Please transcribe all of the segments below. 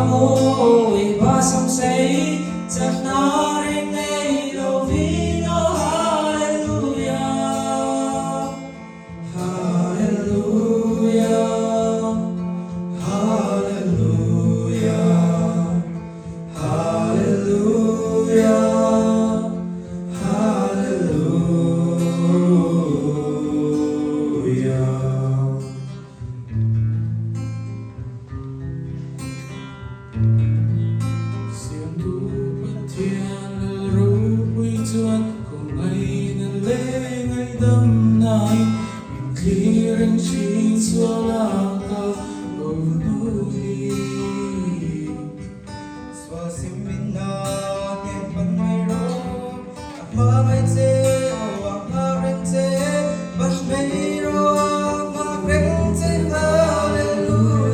mo iba song say chắc nó đến đây đâu vì nó hallelujah hallelujah hallelujah hallelujah Clearing sheets while I go over Swal simina ke panai ro ma mai che o ma ren che bash mai ro ma ren che hallelujah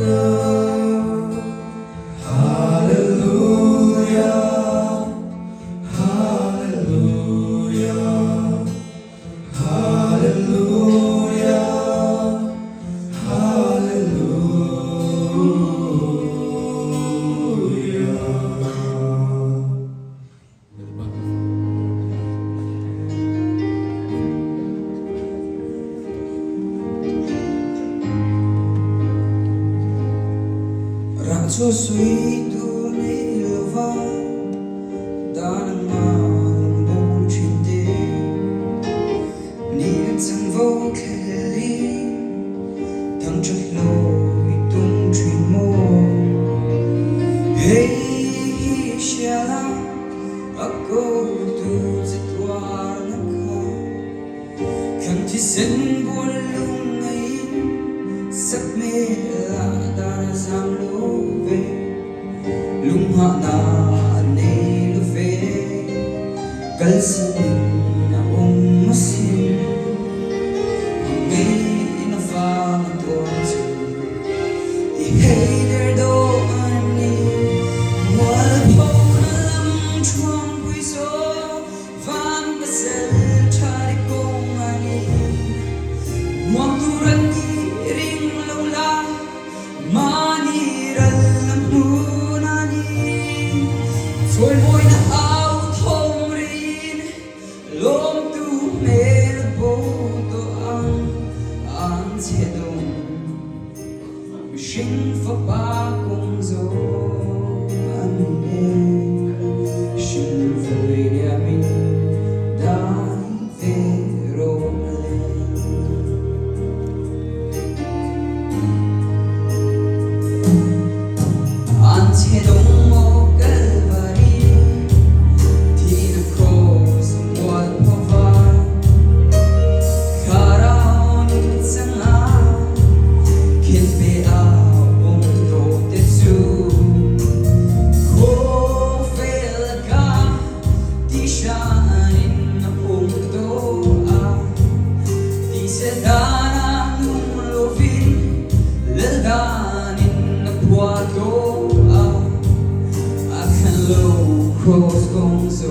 hallelujah hallelujah hallelujah Cho suy tu mi lova dan ngang bông trên đê niềm chẳng vô kelly thăng trôi lối tung truyền mô hey shala ako tu zitwa nakha khang thi sen buồn lung ngay sắc mê là ta giam lối lung hạ na ne lu ve kal sin na masin ngai na fa to chu the hater do ani wal po na lam chuang pui so van ba sel thari kong ani muang tu ran ni ring lo la mani ral lam hu Thôi môi đã áo thông rin lôm tu mê bố tô ăn chế đông sinh phá ba công dô ăn nê sinh vui nhà mình đã về rô lên ăn chế đông Cross gong so